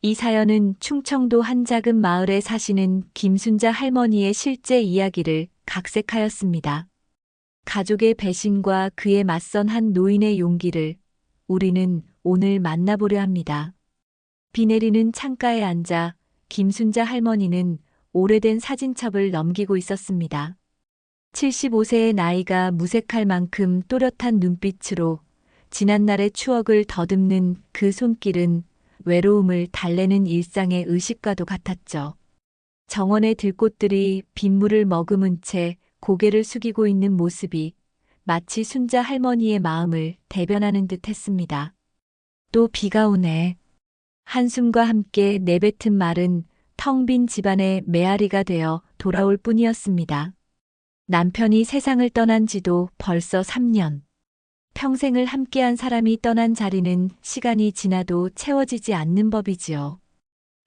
이 사연은 충청도 한 작은 마을에 사시는 김순자 할머니의 실제 이야기를 각색하였습니다. 가족의 배신과 그에 맞선 한 노인의 용기를 우리는 오늘 만나보려 합니다. 비 내리는 창가에 앉아 김순자 할머니는 오래된 사진첩을 넘기고 있었습니다. 75세의 나이가 무색할 만큼 또렷한 눈빛으로 지난날의 추억을 더듬는 그 손길은 외로움을 달래는 일상의 의식과도 같았죠. 정원의 들꽃들이 빗물을 머금은 채 고개를 숙이고 있는 모습이 마치 순자 할머니의 마음을 대변하는 듯 했습니다. 또 비가 오네. 한숨과 함께 내뱉은 말은 텅 빈 집안의 메아리가 되어 돌아올 뿐이었습니다. 남편이 세상을 떠난 지도 벌써 3년. 평생을 함께한 사람이 떠난 자리는 시간이 지나도 채워지지 않는 법이지요.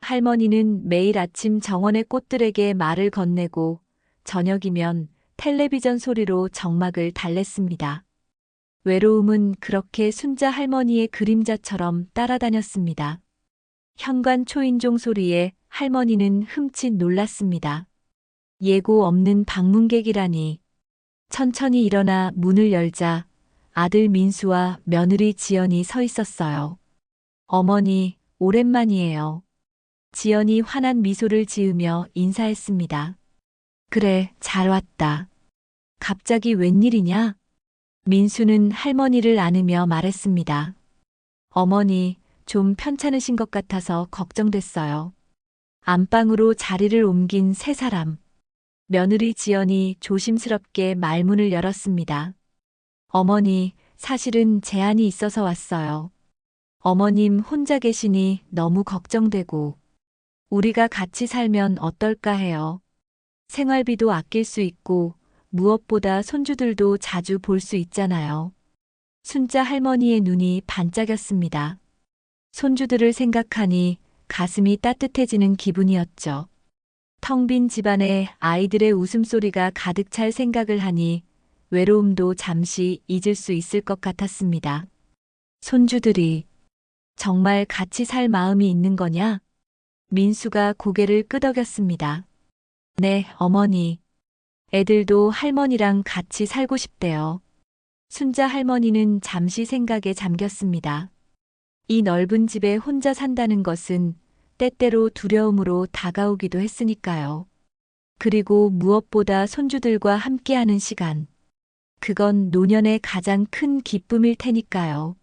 할머니는 매일 아침 정원의 꽃들에게 말을 건네고 저녁이면 텔레비전 소리로 정막을 달랬습니다. 외로움은 그렇게 순자 할머니의 그림자처럼 따라다녔습니다. 현관 초인종 소리에 할머니는 흠칫 놀랐습니다. 예고 없는 방문객이라니. 천천히 일어나 문을 열자 아들 민수와 며느리 지연이 서 있었어요. 어머니, 오랜만이에요. 지연이 환한 미소를 지으며 인사했습니다. 그래, 잘 왔다. 갑자기 웬일이냐? 민수는 할머니를 안으며 말했습니다. 어머니, 좀 편찮으신 것 같아서 걱정됐어요. 안방으로 자리를 옮긴 세 사람. 며느리 지연이 조심스럽게 말문을 열었습니다. 어머니, 사실은 제안이 있어서 왔어요. 어머님 혼자 계시니 너무 걱정되고, 우리가 같이 살면 어떨까 해요. 생활비도 아낄 수 있고, 무엇보다 손주들도 자주 볼 수 있잖아요. 순자 할머니의 눈이 반짝였습니다. 손주들을 생각하니 가슴이 따뜻해지는 기분이었죠. 텅 빈 집안에 아이들의 웃음소리가 가득 찰 생각을 하니 외로움도 잠시 잊을 수 있을 것 같았습니다. 손주들이 정말 같이 살 마음이 있는 거냐? 민수가 고개를 끄덕였습니다. 네, 어머니. 애들도 할머니랑 같이 살고 싶대요. 순자 할머니는 잠시 생각에 잠겼습니다. 이 넓은 집에 혼자 산다는 것은 때때로 두려움으로 다가오기도 했으니까요. 그리고 무엇보다 손주들과 함께하는 시간. 그건 노년의 가장 큰 기쁨일 테니까요.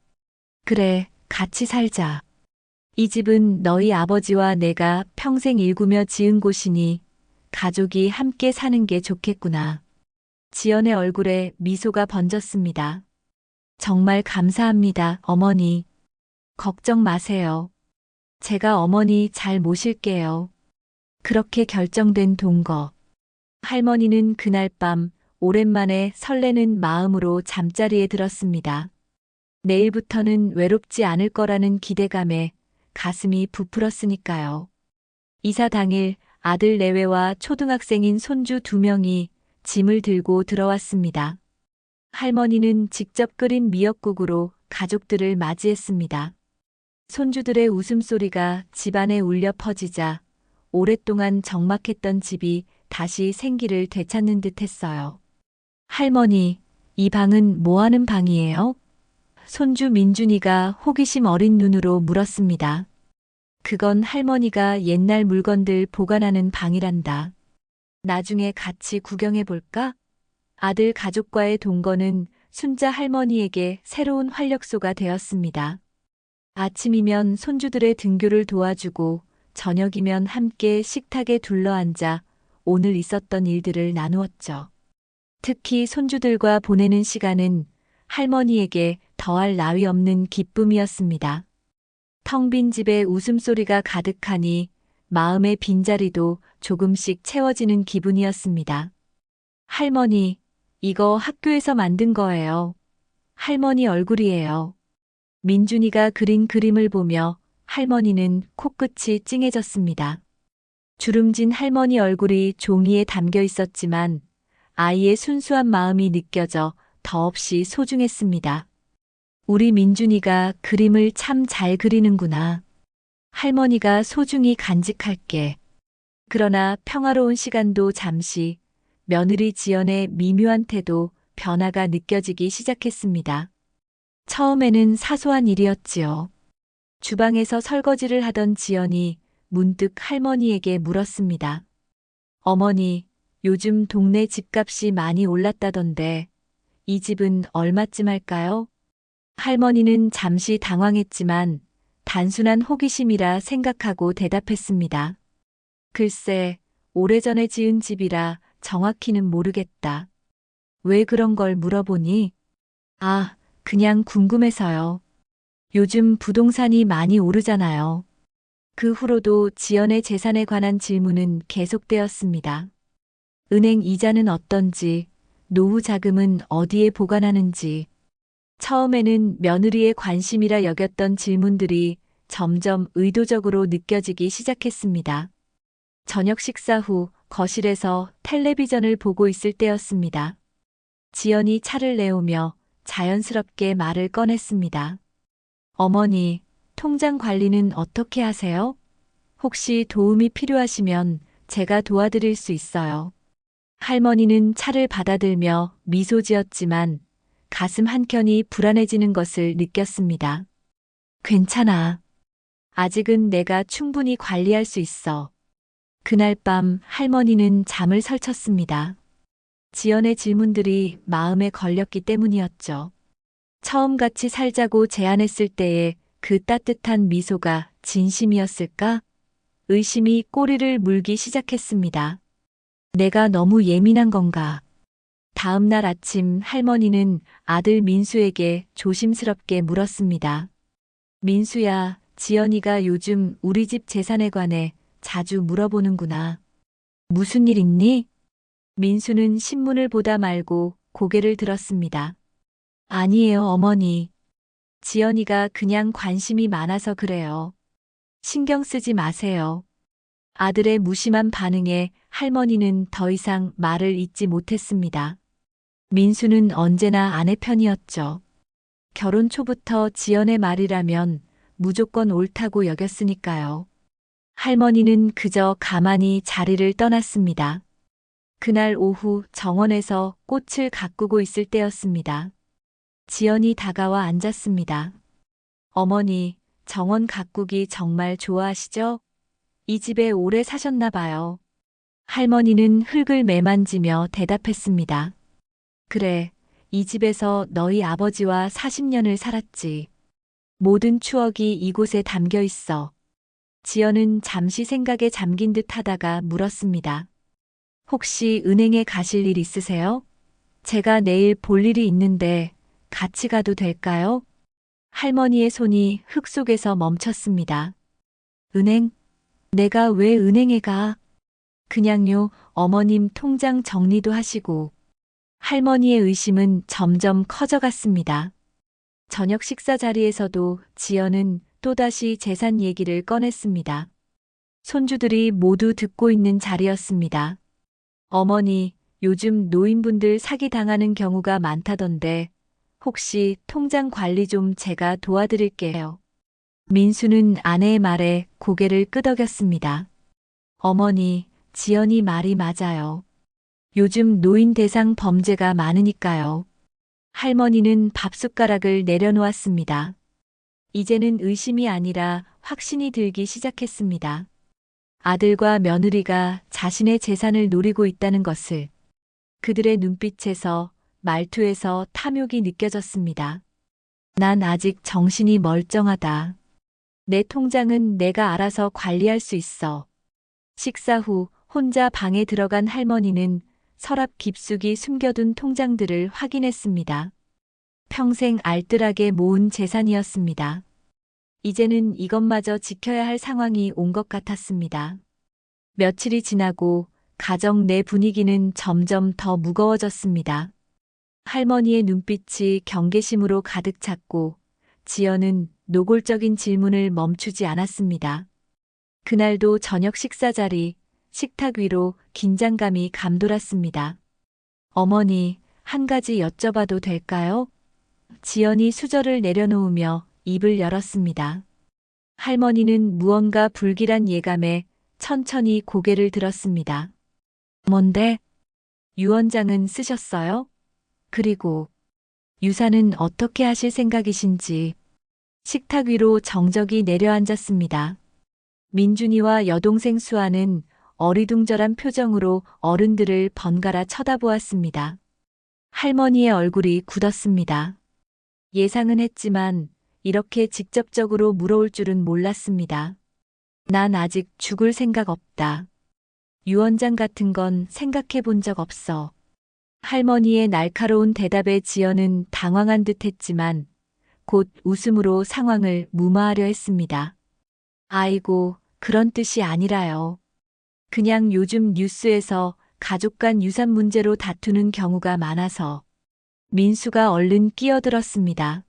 그래, 같이 살자. 이 집은 너희 아버지와 내가 평생 일구며 지은 곳이니 가족이 함께 사는 게 좋겠구나. 지연의 얼굴에 미소가 번졌습니다. 정말 감사합니다, 어머니. 걱정 마세요. 제가 어머니 잘 모실게요. 그렇게 결정된 동거. 할머니는 그날 밤 오랜만에 설레는 마음으로 잠자리에 들었습니다. 내일부터는 외롭지 않을 거라는 기대감에 가슴이 부풀었으니까요. 이사 당일 아들 내외와 초등학생인 손주 2명이 짐을 들고 들어왔습니다. 할머니는 직접 끓인 미역국으로 가족들을 맞이했습니다. 손주들의 웃음소리가 집안에 울려 퍼지자 오랫동안 적막했던 집이 다시 생기를 되찾는 듯 했어요. 할머니, 이 방은 뭐 하는 방이에요? 손주 민준이가 호기심 어린 눈으로 물었습니다. 그건 할머니가 옛날 물건들 보관하는 방이란다. 나중에 같이 구경해 볼까? 아들 가족과의 동거는 순자 할머니에게 새로운 활력소가 되었습니다. 아침이면 손주들의 등교를 도와주고 저녁이면 함께 식탁에 둘러앉아 오늘 있었던 일들을 나누었죠. 특히 손주들과 보내는 시간은 할머니에게 더할 나위 없는 기쁨이었습니다. 텅 빈 집에 웃음소리가 가득하니 마음의 빈자리도 조금씩 채워지는 기분이었습니다. 할머니, 이거 학교에서 만든 거예요. 할머니 얼굴이에요. 민준이가 그린 그림을 보며 할머니는 코끝이 찡해졌습니다. 주름진 할머니 얼굴이 종이에 담겨 있었지만 아이의 순수한 마음이 느껴져 더없이 소중했습니다. 우리 민준이가 그림을 참 잘 그리는구나. 할머니가 소중히 간직할게. 그러나 평화로운 시간도 잠시 며느리 지연의 미묘한 태도 변화가 느껴지기 시작했습니다. 처음에는 사소한 일이었지요. 주방에서 설거지를 하던 지연이 문득 할머니에게 물었습니다. 어머니, 요즘 동네 집값이 많이 올랐다던데 이 집은 얼마쯤 할까요? 할머니는 잠시 당황했지만 단순한 호기심이라 생각하고 대답했습니다. 글쎄, 오래전에 지은 집이라 정확히는 모르겠다. 왜 그런 걸 물어보니? 아, 그냥 궁금해서요. 요즘 부동산이 많이 오르잖아요. 그 후로도 지연의 재산에 관한 질문은 계속되었습니다. 은행 이자는 어떤지, 노후 자금은 어디에 보관하는지. 처음에는 며느리의 관심이라 여겼던 질문들이 점점 의도적으로 느껴지기 시작했습니다. 저녁 식사 후 거실에서 텔레비전을 보고 있을 때였습니다. 지연이 차를 내오며 자연스럽게 말을 꺼냈습니다. 어머니, 통장 관리는 어떻게 하세요? 혹시 도움이 필요하시면 제가 도와드릴 수 있어요. 할머니는 차를 받아들며 미소 지었지만 가슴 한켠이 불안해지는 것을 느꼈습니다. 괜찮아. 아직은 내가 충분히 관리할 수 있어. 그날 밤 할머니는 잠을 설쳤습니다. 지연의 질문들이 마음에 걸렸기 때문이었죠. 처음 같이 살자고 제안했을 때의 그 따뜻한 미소가 진심이었을까? 의심이 꼬리를 물기 시작했습니다. 내가 너무 예민한 건가? 다음 날 아침 할머니는 아들 민수에게 조심스럽게 물었습니다. 민수야, 지연이가 요즘 우리 집 재산에 관해 자주 물어보는구나. 무슨 일 있니? 민수는 신문을 보다 말고 고개를 들었습니다. 아니에요, 어머니. 지연이가 그냥 관심이 많아서 그래요. 신경 쓰지 마세요. 아들의 무심한 반응에 할머니는 더 이상 말을 잇지 못했습니다. 민수는 언제나 아내 편이었죠. 결혼 초부터 지연의 말이라면 무조건 옳다고 여겼으니까요. 할머니는 그저 가만히 자리를 떠났습니다. 그날 오후 정원에서 꽃을 가꾸고 있을 때였습니다. 지연이 다가와 앉았습니다. 어머니, 정원 가꾸기 정말 좋아하시죠? 이 집에 오래 사셨나 봐요. 할머니는 흙을 매만지며 대답했습니다. 그래, 이 집에서 너희 아버지와 40년을 살았지. 모든 추억이 이곳에 담겨 있어. 지연은 잠시 생각에 잠긴 듯 하다가 물었습니다. 혹시 은행에 가실 일 있으세요? 제가 내일 볼 일이 있는데 같이 가도 될까요? 할머니의 손이 흙 속에서 멈췄습니다. 은행? 내가 왜 은행에 가? 그냥요, 어머님 통장 정리도 하시고. 할머니의 의심은 점점 커져갔습니다. 저녁 식사 자리에서도 지연은 또다시 재산 얘기를 꺼냈습니다. 손주들이 모두 듣고 있는 자리였습니다. 어머니, 요즘 노인분들 사기당하는 경우가 많다던데 혹시 통장 관리 좀 제가 도와드릴게요. 민수는 아내의 말에 고개를 끄덕였습니다. 어머니, 지연이 말이 맞아요. 요즘 노인 대상 범죄가 많으니까요. 할머니는 밥숟가락을 내려놓았습니다. 이제는 의심이 아니라 확신이 들기 시작했습니다. 아들과 며느리가 자신의 재산을 노리고 있다는 것을. 그들의 눈빛에서, 말투에서 탐욕이 느껴졌습니다. 난 아직 정신이 멀쩡하다. 내 통장은 내가 알아서 관리할 수 있어. 식사 후 혼자 방에 들어간 할머니는 서랍 깊숙이 숨겨둔 통장들을 확인했습니다. 평생 알뜰하게 모은 재산이었습니다. 이제는 이것마저 지켜야 할 상황이 온 것 같았습니다. 며칠이 지나고 가정 내 분위기는 점점 더 무거워졌습니다. 할머니의 눈빛이 경계심으로 가득 찼고 지연은 노골적인 질문을 멈추지 않았습니다. 그날도 저녁 식사 자리, 식탁 위로 긴장감이 감돌았습니다. 어머니, 한 가지 여쭤봐도 될까요? 지연이 수저를 내려놓으며 입을 열었습니다. 할머니는 무언가 불길한 예감에 천천히 고개를 들었습니다. 뭔데? 유언장은 쓰셨어요? 그리고 유산은 어떻게 하실 생각이신지. 식탁 위로 정적이 내려앉았습니다. 민준이와 여동생 수아는 어리둥절한 표정으로 어른들을 번갈아 쳐다보았습니다. 할머니의 얼굴이 굳었습니다. 예상은 했지만 이렇게 직접적으로 물어올 줄은 몰랐습니다. 난 아직 죽을 생각 없다. 유언장 같은 건 생각해 본 적 없어. 할머니의 날카로운 대답에 지연은 당황한 듯 했지만 곧 웃음으로 상황을 무마하려 했습니다. 아이고, 그런 뜻이 아니라요. 그냥 요즘 뉴스에서 가족 간 유산 문제로 다투는 경우가 많아서. 민수가 얼른 끼어들었습니다.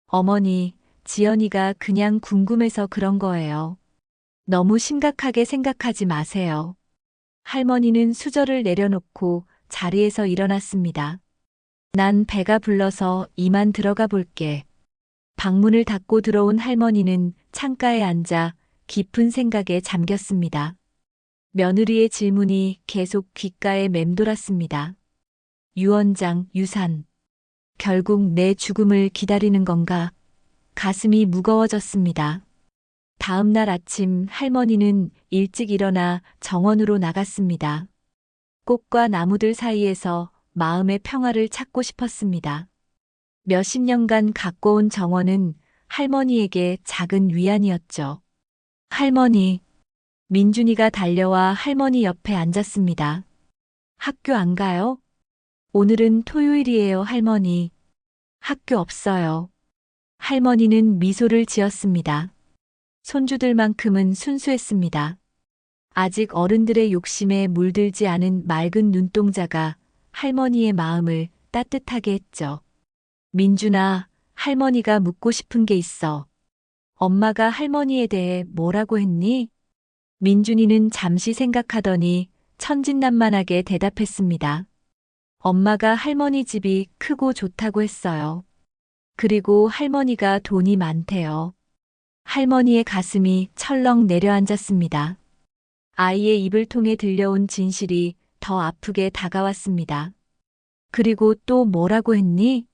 어머니, 지연이가 그냥 궁금해서 그런 거예요. 너무 심각하게 생각하지 마세요. 할머니는 수저를 내려놓고 자리에서 일어났습니다. 난 배가 불러서 이만 들어가 볼게. 방문을 닫고 들어온 할머니는 창가에 앉아 깊은 생각에 잠겼습니다. 며느리의 질문이 계속 귓가에 맴돌았습니다. 유언장, 유산. 결국 내 죽음을 기다리는 건가? 가슴이 무거워졌습니다. 다음 날 아침 할머니는 일찍 일어나 정원으로 나갔습니다. 꽃과 나무들 사이에서 마음의 평화를 찾고 싶었습니다. 몇십 년간 가꿔온 정원은 할머니에게 작은 위안이었죠. 할머니, 민준이가 달려와 할머니 옆에 앉았습니다. 학교 안 가요? 오늘은 토요일이에요, 할머니. 학교 없어요. 할머니는 미소를 지었습니다. 손주들만큼은 순수했습니다. 아직 어른들의 욕심에 물들지 않은 맑은 눈동자가 할머니의 마음을 따뜻하게 했죠. 민준아, 할머니가 묻고 싶은 게 있어. 엄마가 할머니에 대해 뭐라고 했니? 민준이는 잠시 생각하더니 천진난만하게 대답했습니다. 엄마가 할머니 집이 크고 좋다고 했어요. 그리고 할머니가 돈이 많대요. 할머니의 가슴이 철렁 내려앉았습니다. 아이의 입을 통해 들려온 진실이 더 아프게 다가왔습니다. 그리고 또 뭐라고 했니?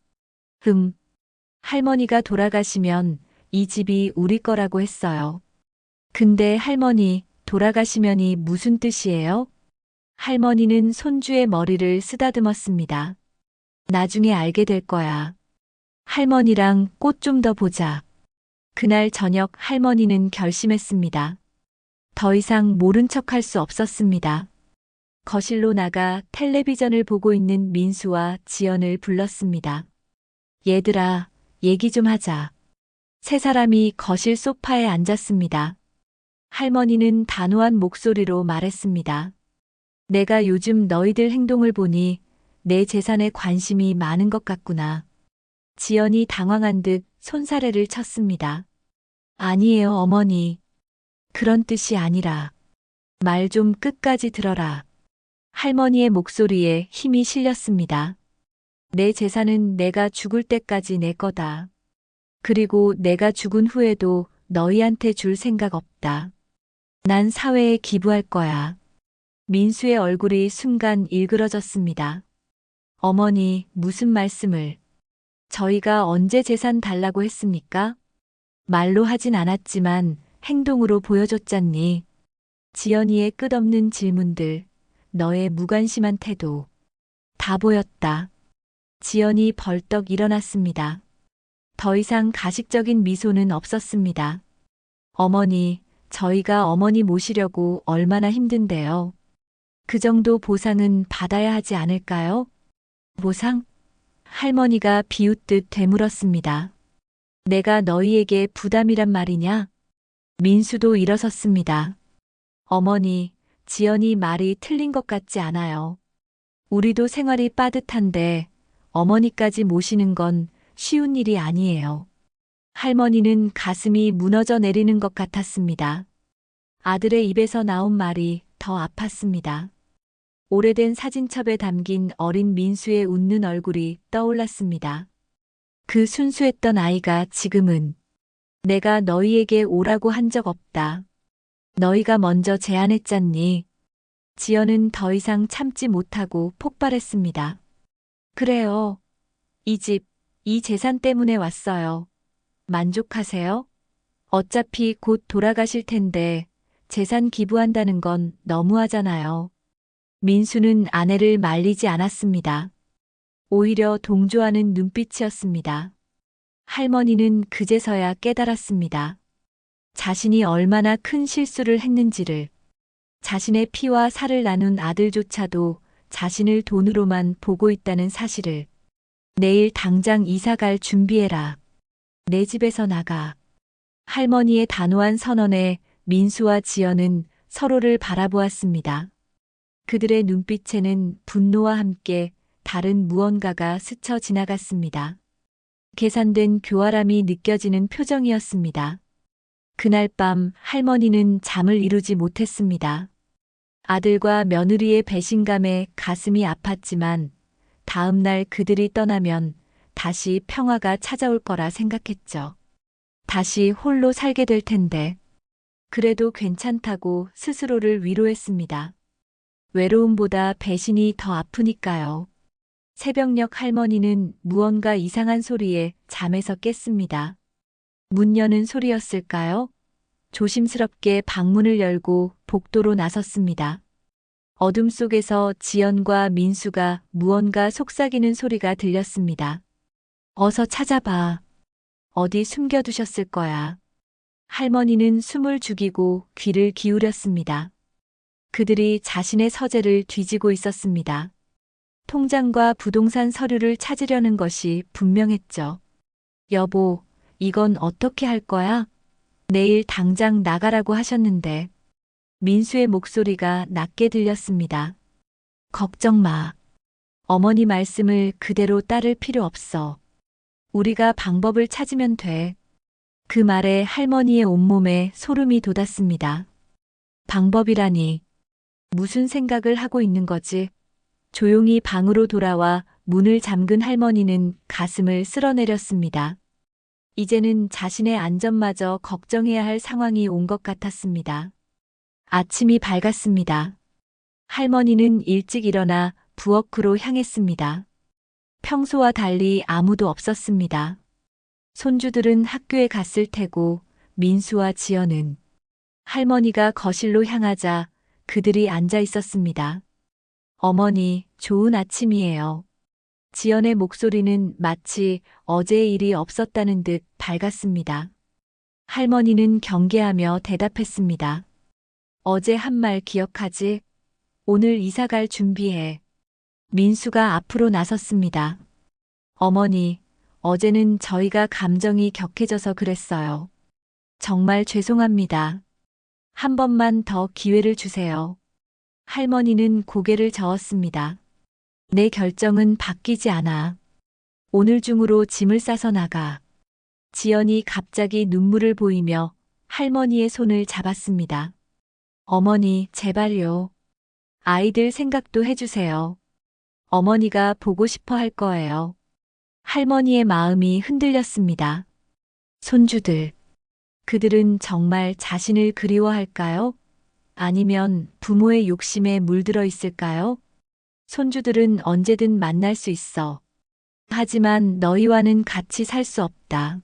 할머니가 돌아가시면 이 집이 우리 거라고 했어요. 근데 할머니, 돌아가시면이 무슨 뜻이에요? 할머니는 손주의 머리를 쓰다듬었습니다. 나중에 알게 될 거야. 할머니랑 꽃 좀 더 보자. 그날 저녁 할머니는 결심했습니다. 더 이상 모른 척할 수 없었습니다. 거실로 나가 텔레비전을 보고 있는 민수와 지연을 불렀습니다. 얘들아, 얘기 좀 하자. 세 사람이 거실 소파에 앉았습니다. 할머니는 단호한 목소리로 말했습니다. 내가 요즘 너희들 행동을 보니 내 재산에 관심이 많은 것 같구나. 지연이 당황한 듯 손사래를 쳤습니다. 아니에요, 어머니. 그런 뜻이 아니라. 말 좀 끝까지 들어라. 할머니의 목소리에 힘이 실렸습니다. 내 재산은 내가 죽을 때까지 내 거다. 그리고 내가 죽은 후에도 너희한테 줄 생각 없다. 난 사회에 기부할 거야. 민수의 얼굴이 순간 일그러졌습니다. 어머니, 무슨 말씀을? 저희가 언제 재산 달라고 했습니까? 말로 하진 않았지만 행동으로 보여줬잖니. 지연이의 끝없는 질문들, 너의 무관심한 태도. 다 보였다. 지연이 벌떡 일어났습니다. 더 이상 가식적인 미소는 없었습니다. 어머니, 저희가 어머니 모시려고 얼마나 힘든데요. 그 정도 보상은 받아야 하지 않을까요? 보상? 할머니가 비웃듯 되물었습니다. 내가 너희에게 부담이란 말이냐? 민수도 일어섰습니다. 어머니, 지연이 말이 틀린 것 같지 않아요. 우리도 생활이 빠듯한데 어머니까지 모시는 건 쉬운 일이 아니에요. 할머니는 가슴이 무너져 내리는 것 같았습니다. 아들의 입에서 나온 말이 더 아팠습니다. 오래된 사진첩에 담긴 어린 민수의 웃는 얼굴이 떠올랐습니다. 그 순수했던 아이가 지금은 내가 너희에게 오라고 한 적 없다. 너희가 먼저 제안했잖니. 지연은 더 이상 참지 못하고 폭발했습니다. 그래요. 이 집, 이 재산 때문에 왔어요. 만족하세요? 어차피 곧 돌아가실 텐데 재산 기부한다는 건 너무하잖아요. 민수는 아내를 말리지 않았습니다. 오히려 동조하는 눈빛이었습니다. 할머니는 그제서야 깨달았습니다. 자신이 얼마나 큰 실수를 했는지를. 자신의 피와 살을 나눈 아들조차도 자신을 돈으로만 보고 있다는 사실을. 내일 당장 이사 갈 준비해라. 내 집에서 나가. 할머니의 단호한 선언에 민수와 지연은 서로를 바라보았습니다. 그들의 눈빛에는 분노와 함께 다른 무언가가 스쳐 지나갔습니다. 계산된 교활함이 느껴지는 표정이었습니다. 그날 밤 할머니는 잠을 이루지 못했습니다. 아들과 며느리의 배신감에 가슴이 아팠지만 다음 날 그들이 떠나면 다시 평화가 찾아올 거라 생각했죠. 다시 홀로 살게 될 텐데. 그래도 괜찮다고 스스로를 위로했습니다. 외로움보다 배신이 더 아프니까요. 새벽녘 할머니는 무언가 이상한 소리에 잠에서 깼습니다. 문 여는 소리였을까요? 조심스럽게 방문을 열고 복도로 나섰습니다. 어둠 속에서 지연과 민수가 무언가 속삭이는 소리가 들렸습니다. 어서 찾아봐. 어디 숨겨두셨을 거야. 할머니는 숨을 죽이고 귀를 기울였습니다. 그들이 자신의 서재를 뒤지고 있었습니다. 통장과 부동산 서류를 찾으려는 것이 분명했죠. 여보, 이건 어떻게 할 거야? 내일 당장 나가라고 하셨는데. 민수의 목소리가 낮게 들렸습니다. 걱정 마. 어머니 말씀을 그대로 따를 필요 없어. 우리가 방법을 찾으면 돼. 그 말에 할머니의 온몸에 소름이 돋았습니다. 방법이라니. 무슨 생각을 하고 있는 거지? 조용히 방으로 돌아와 문을 잠근 할머니는 가슴을 쓸어내렸습니다. 이제는 자신의 안전마저 걱정해야 할 상황이 온 것 같았습니다. 아침이 밝았습니다. 할머니는 일찍 일어나 부엌으로 향했습니다. 평소와 달리 아무도 없었습니다. 손주들은 학교에 갔을 테고 민수와 지연은. 할머니가 거실로 향하자 그들이 앉아 있었습니다. 어머니, 좋은 아침이에요. 지연의 목소리는 마치 어제의 일이 없었다는 듯 밝았습니다. 할머니는 경계하며 대답했습니다. 어제 한 말 기억하지? 오늘 이사 갈 준비해. 민수가 앞으로 나섰습니다. 어머니, 어제는 저희가 감정이 격해져서 그랬어요. 정말 죄송합니다. 한 번만 더 기회를 주세요. 할머니는 고개를 저었습니다. 내 결정은 바뀌지 않아. 오늘 중으로 짐을 싸서 나가. 지연이 갑자기 눈물을 보이며 할머니의 손을 잡았습니다. 어머니, 제발요. 아이들 생각도 해주세요. 어머니가 보고 싶어 할 거예요. 할머니의 마음이 흔들렸습니다. 손주들. 그들은 정말 자신을 그리워할까요? 아니면 부모의 욕심에 물들어 있을까요? 손주들은 언제든 만날 수 있어. 하지만 너희와는 같이 살 수 없다.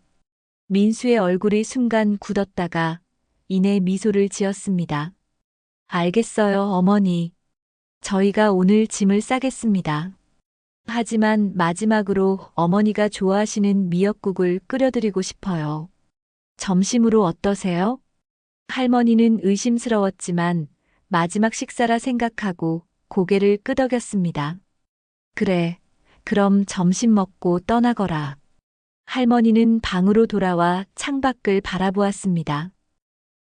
민수의 얼굴이 순간 굳었다가 이내 미소를 지었습니다. 알겠어요, 어머니. 저희가 오늘 짐을 싸겠습니다. 하지만 마지막으로 어머니가 좋아하시는 미역국을 끓여드리고 싶어요. 점심으로 어떠세요? 할머니는 의심스러웠지만 마지막 식사라 생각하고 고개를 끄덕였습니다. 그래, 그럼 점심 먹고 떠나거라. 할머니는 방으로 돌아와 창밖을 바라보았습니다.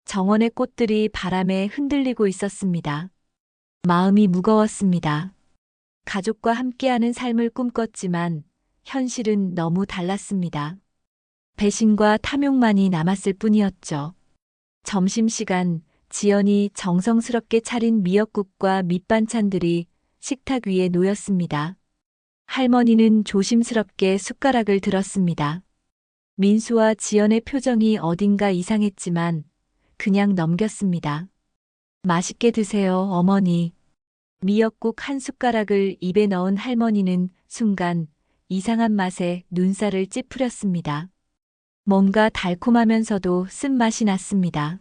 정원의 꽃들이 바람에 흔들리고 있었습니다. 마음이 무거웠습니다. 가족과 함께하는 삶을 꿈꿨지만 현실은 너무 달랐습니다. 배신과 탐욕만이 남았을 뿐이었죠. 점심시간 지연이 정성스럽게 차린 미역국과 밑반찬들이 식탁 위에 놓였습니다. 할머니는 조심스럽게 숟가락을 들었습니다. 민수와 지연의 표정이 어딘가 이상했지만 그냥 넘겼습니다. 맛있게 드세요, 어머니. 미역국 한 숟가락을 입에 넣은 할머니는 순간 이상한 맛에 눈살을 찌푸렸습니다. 뭔가 달콤하면서도 쓴맛이 났습니다.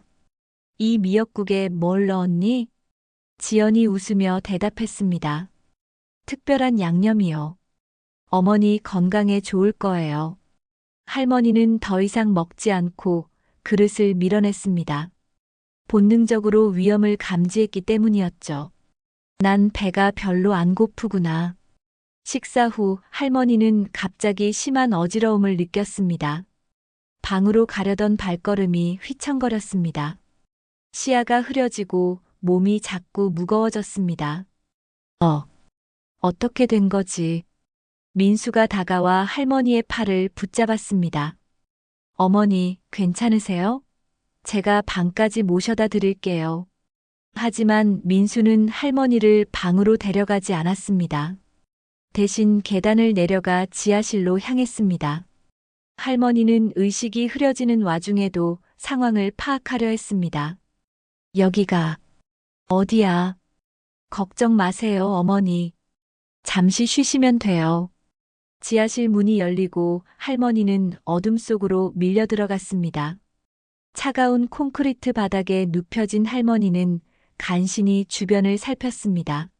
이 미역국에 뭘 넣었니? 지연이 웃으며 대답했습니다. 특별한 양념이요. 어머니 건강에 좋을 거예요. 할머니는 더 이상 먹지 않고 그릇을 밀어냈습니다. 본능적으로 위험을 감지했기 때문이었죠. 난 배가 별로 안 고프구나. 식사 후 할머니는 갑자기 심한 어지러움을 느꼈습니다. 방으로 가려던 발걸음이 휘청거렸습니다. 시야가 흐려지고 몸이 자꾸 무거워졌습니다. 어떻게 된 거지? 민수가 다가와 할머니의 팔을 붙잡았습니다. 어머니, 괜찮으세요? 제가 방까지 모셔다 드릴게요. 하지만 민수는 할머니를 방으로 데려가지 않았습니다. 대신 계단을 내려가 지하실로 향했습니다. 할머니는 의식이 흐려지는 와중에도 상황을 파악하려 했습니다. 여기가 어디야? 걱정 마세요, 어머니. 잠시 쉬시면 돼요. 지하실 문이 열리고 할머니는 어둠 속으로 밀려 들어갔습니다. 차가운 콘크리트 바닥에 눕혀진 할머니는 간신히 주변을 살폈습니다.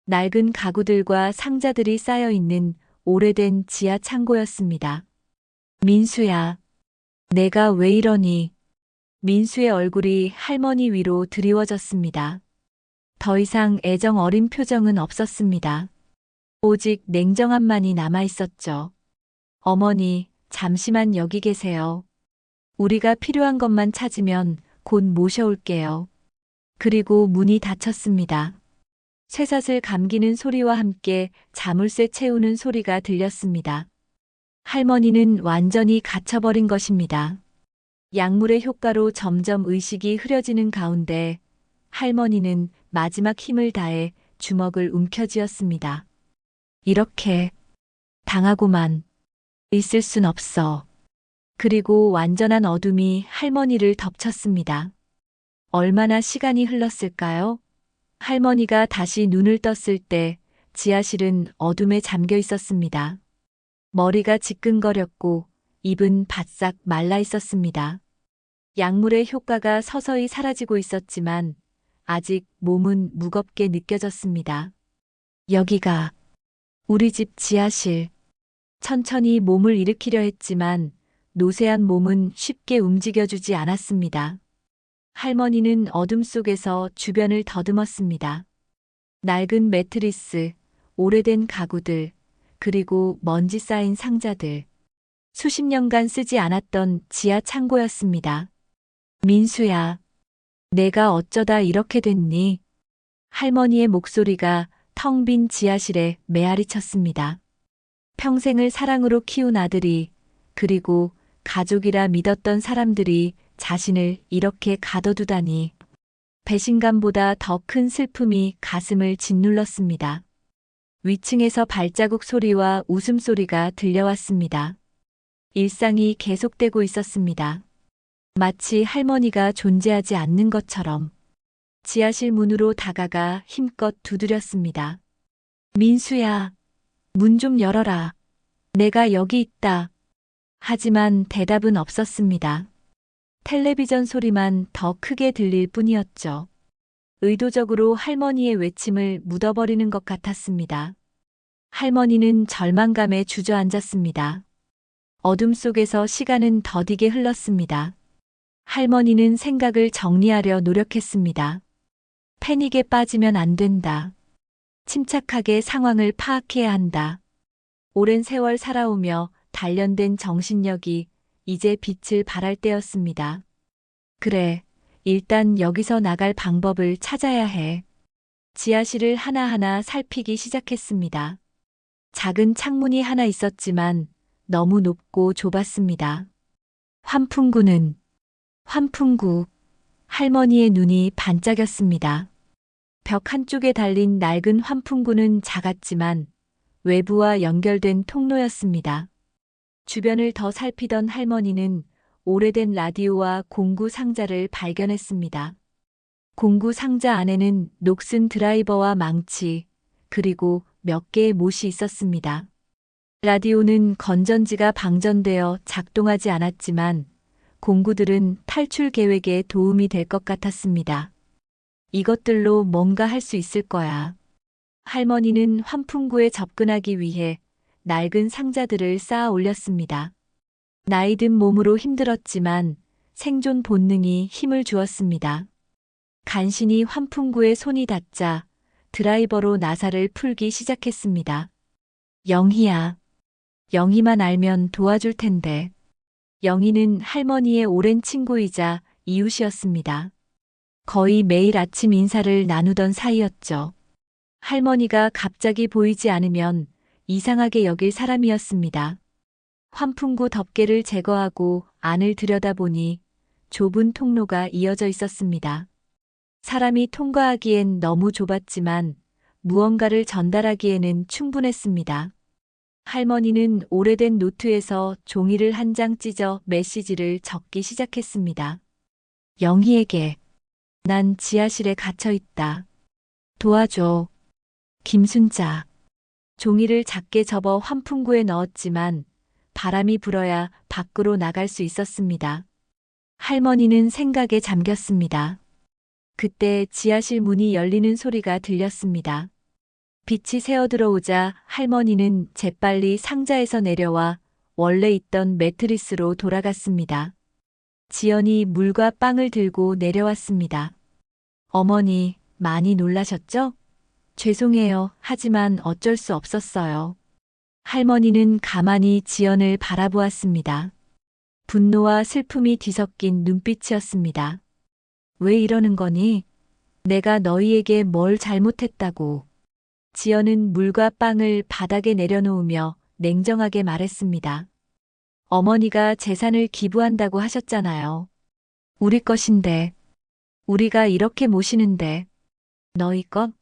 낡은 가구들과 상자들이 쌓여 있는 오래된 지하 창고였습니다. 민수야, 내가 왜 이러니? 민수의 얼굴이 할머니 위로 드리워졌습니다. 더 이상 애정 어린 표정은 없었습니다. 오직 냉정함만이 남아 있었죠. 어머니, 잠시만 여기 계세요. 우리가 필요한 것만 찾으면 곧 모셔올게요. 그리고 문이 닫혔습니다. 쇠사슬 감기는 소리와 함께 자물쇠 채우는 소리가 들렸습니다. 할머니는 완전히 갇혀버린 것입니다. 약물의 효과로 점점 의식이 흐려지는 가운데 할머니는 마지막 힘을 다해 주먹을 움켜쥐었습니다. 이렇게 당하고만 있을 순 없어. 그리고 완전한 어둠이 할머니를 덮쳤습니다. 얼마나 시간이 흘렀을까요? 할머니가 다시 눈을 떴을 때 지하실은 어둠에 잠겨 있었습니다. 머리가 지끈거렸고 입은 바싹 말라 있었습니다. 약물의 효과가 서서히 사라지고 있었지만 아직 몸은 무겁게 느껴졌습니다. 여기가 우리 집 지하실. 천천히 몸을 일으키려 했지만 노쇠한 몸은 쉽게 움직여주지 않았습니다. 할머니는 어둠 속에서 주변을 더듬었습니다. 낡은 매트리스, 오래된 가구들, 그리고 먼지 쌓인 상자들. 수십 년간 쓰지 않았던 지하 창고였습니다. 민수야, 내가 어쩌다 이렇게 됐니? 할머니의 목소리가 텅 빈 지하실에 메아리 쳤습니다. 평생을 사랑으로 키운 아들이, 그리고 가족이라 믿었던 사람들이 자신을 이렇게 가둬두다니. 배신감보다 더 큰 슬픔이 가슴을 짓눌렀습니다. 위층에서 발자국 소리와 웃음소리가 들려왔습니다. 일상이 계속되고 있었습니다. 마치 할머니가 존재하지 않는 것처럼. 지하실 문으로 다가가 힘껏 두드렸습니다. 민수야, 문 좀 열어라. 내가 여기 있다. 하지만 대답은 없었습니다. 텔레비전 소리만 더 크게 들릴 뿐이었죠. 의도적으로 할머니의 외침을 묻어버리는 것 같았습니다. 할머니는 절망감에 주저앉았습니다. 어둠 속에서 시간은 더디게 흘렀습니다. 할머니는 생각을 정리하려 노력했습니다. 패닉에 빠지면 안 된다. 침착하게 상황을 파악해야 한다. 오랜 세월 살아오며 단련된 정신력이 이제 빛을 발할 때였습니다. 그래, 일단 여기서 나갈 방법을 찾아야 해. 지하실을 하나하나 살피기 시작했습니다. 작은 창문이 하나 있었지만 너무 높고 좁았습니다. 환풍구. 할머니의 눈이 반짝였습니다. 벽 한쪽에 달린 낡은 환풍구는 작았지만 외부와 연결된 통로였습니다. 주변을 더 살피던 할머니는 오래된 라디오와 공구 상자를 발견했습니다. 공구 상자 안에는 녹슨 드라이버와 망치, 그리고 몇 개의 못이 있었습니다. 라디오는 건전지가 방전되어 작동하지 않았지만 공구들은 탈출 계획에 도움이 될 것 같았습니다. 이것들로 뭔가 할 수 있을 거야. 할머니는 환풍구에 접근하기 위해 낡은 상자들을 쌓아 올렸습니다. 나이든 몸으로 힘들었지만 생존 본능이 힘을 주었습니다. 간신히 환풍구에 손이 닿자 드라이버로 나사를 풀기 시작했습니다. 영희야. 영희만 알면 도와줄 텐데. 영희는 할머니의 오랜 친구이자 이웃이었습니다. 거의 매일 아침 인사를 나누던 사이였죠. 할머니가 갑자기 보이지 않으면 이상하게 여길 사람이었습니다. 환풍구 덮개를 제거하고 안을 들여다보니 좁은 통로가 이어져 있었습니다. 사람이 통과하기엔 너무 좁았지만 무언가를 전달하기에는 충분했습니다. 할머니는 오래된 노트에서 종이를 한 장 찢어 메시지를 적기 시작했습니다. 영희에게. 난 지하실에 갇혀 있다. 도와줘. 김순자. 종이를 작게 접어 환풍구에 넣었지만 바람이 불어야 밖으로 나갈 수 있었습니다. 할머니는 생각에 잠겼습니다. 그때 지하실 문이 열리는 소리가 들렸습니다. 빛이 새어 들어오자 할머니는 재빨리 상자에서 내려와 원래 있던 매트리스로 돌아갔습니다. 지연이 물과 빵을 들고 내려왔습니다. 어머니, 많이 놀라셨죠? 죄송해요. 하지만 어쩔 수 없었어요. 할머니는 가만히 지연을 바라보았습니다. 분노와 슬픔이 뒤섞인 눈빛이었습니다. 왜 이러는 거니? 내가 너희에게 뭘 잘못했다고. 지연은 물과 빵을 바닥에 내려놓으며 냉정하게 말했습니다. 어머니가 재산을 기부한다고 하셨잖아요. 우리 것인데. 우리가 이렇게 모시는데. 너희 것?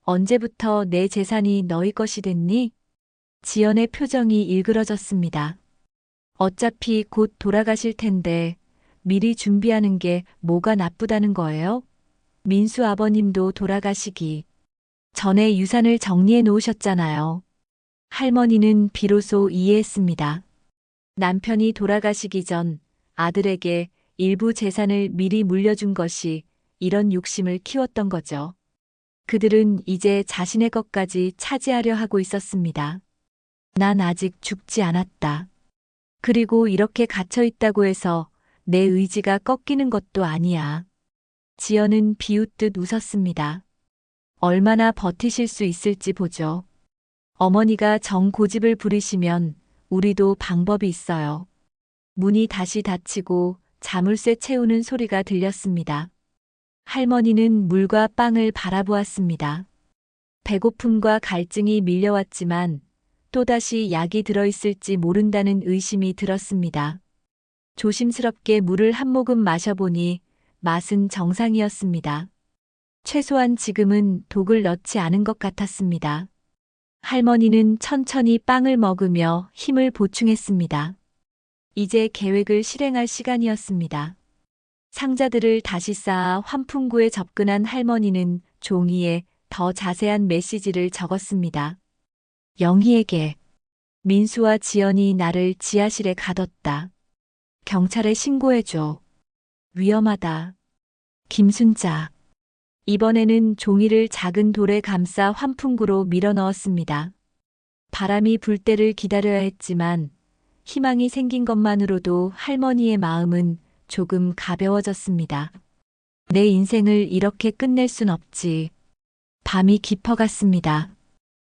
언제부터 내 재산이 너희 것이 됐니? 지연의 표정이 일그러졌습니다. 어차피 곧 돌아가실 텐데 미리 준비하는 게 뭐가 나쁘다는 거예요? 민수 아버님도 돌아가시기 전에 유산을 정리해 놓으셨잖아요. 할머니는 비로소 이해했습니다. 남편이 돌아가시기 전 아들에게 일부 재산을 미리 물려준 것이 이런 욕심을 키웠던 거죠. 그들은 이제 자신의 것까지 차지하려 하고 있었습니다. 난 아직 죽지 않았다. 그리고 이렇게 갇혀 있다고 해서 내 의지가 꺾이는 것도 아니야. 지연은 비웃듯 웃었습니다. 얼마나 버티실 수 있을지 보죠. 어머니가 정고집을 부리시면 우리도 방법이 있어요. 문이 다시 닫히고 자물쇠 채우는 소리가 들렸습니다. 할머니는 물과 빵을 바라보았습니다. 배고픔과 갈증이 밀려왔지만 또다시 약이 들어있을지 모른다는 의심이 들었습니다. 조심스럽게 물을 한 모금 마셔보니 맛은 정상이었습니다. 최소한 지금은 독을 넣지 않은 것 같았습니다. 할머니는 천천히 빵을 먹으며 힘을 보충했습니다. 이제 계획을 실행할 시간이었습니다. 상자들을 다시 쌓아 환풍구에 접근한 할머니는 종이에 더 자세한 메시지를 적었습니다. 영희에게. 민수와 지연이 나를 지하실에 가뒀다. 경찰에 신고해줘. 위험하다. 김순자. 이번에는 종이를 작은 돌에 감싸 환풍구로 밀어 넣었습니다. 바람이 불 때를 기다려야 했지만 희망이 생긴 것만으로도 할머니의 마음은 조금 가벼워졌습니다. 내 인생을 이렇게 끝낼 순 없지. 밤이 깊어갔습니다.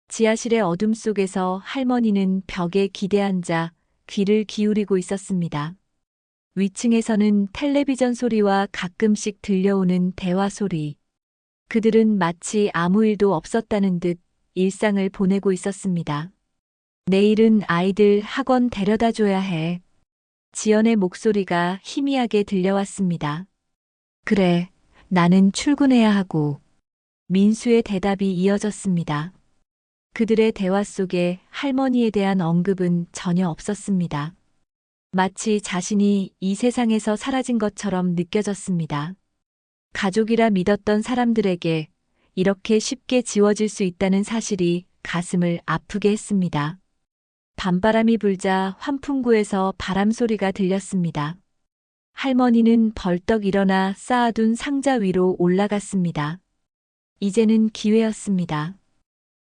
지하실의 어둠 속에서 할머니는 벽에 기대앉아 귀를 기울이고 있었습니다. 위층에서는 텔레비전 소리와 가끔씩 들려오는 대화 소리. 그들은 마치 아무 일도 없었다는 듯 일상을 보내고 있었습니다. 내일은 아이들 학원 데려다 줘야 해. 지연의 목소리가 희미하게 들려왔습니다. 그래, 나는 출근해야 하고. 민수의 대답이 이어졌습니다. 그들의 대화 속에 할머니에 대한 언급은 전혀 없었습니다. 마치 자신이 이 세상에서 사라진 것처럼 느껴졌습니다. 가족이라 믿었던 사람들에게 이렇게 쉽게 지워질 수 있다는 사실이 가슴을 아프게 했습니다. 밤바람이 불자 환풍구에서 바람 소리가 들렸습니다. 할머니는 벌떡 일어나 쌓아둔 상자 위로 올라갔습니다. 이제는 기회였습니다.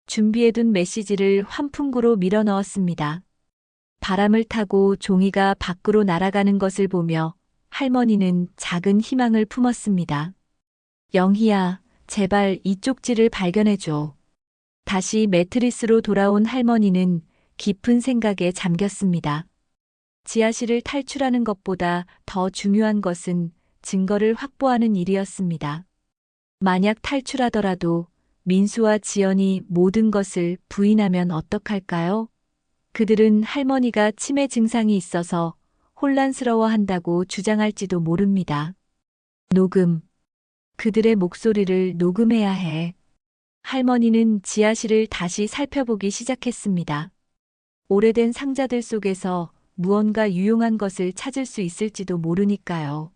준비해둔 메시지를 환풍구로 밀어 넣었습니다. 바람을 타고 종이가 밖으로 날아가는 것을 보며 할머니는 작은 희망을 품었습니다. 영희야, 제발 이 쪽지를 발견해줘. 다시 매트리스로 돌아온 할머니는 깊은 생각에 잠겼습니다. 지하실을 탈출하는 것보다 더 중요한 것은 증거를 확보하는 일이었습니다. 만약 탈출하더라도 민수와 지연이 모든 것을 부인하면 어떡할까요? 그들은 할머니가 치매 증상이 있어서 혼란스러워한다고 주장할지도 모릅니다. 녹음. 그들의 목소리를 녹음해야 해. 할머니는 지하실을 다시 살펴보기 시작했습니다. 오래된 상자들 속에서 무언가 유용한 것을 찾을 수 있을지도 모르니까요.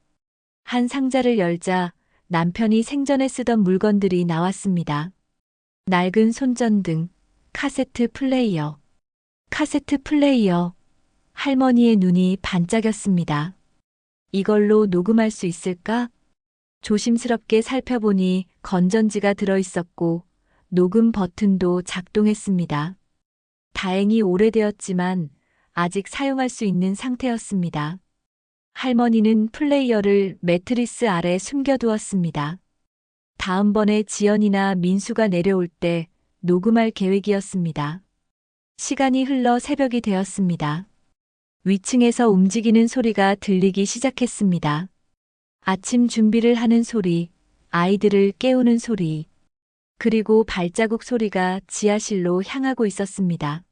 한 상자를 열자 남편이 생전에 쓰던 물건들이 나왔습니다. 낡은 손전등, 카세트 플레이어. 카세트 플레이어. 할머니의 눈이 반짝였습니다. 이걸로 녹음할 수 있을까? 조심스럽게 살펴보니 건전지가 들어있었고 녹음 버튼도 작동했습니다. 다행히 오래되었지만 아직 사용할 수 있는 상태였습니다. 할머니는 플레이어를 매트리스 아래 숨겨두었습니다. 다음번에 지연이나 민수가 내려올 때 녹음할 계획이었습니다. 시간이 흘러 새벽이 되었습니다. 위층에서 움직이는 소리가 들리기 시작했습니다. 아침 준비를 하는 소리, 아이들을 깨우는 소리, 그리고 발자국 소리가 지하실로 향하고 있었습니다.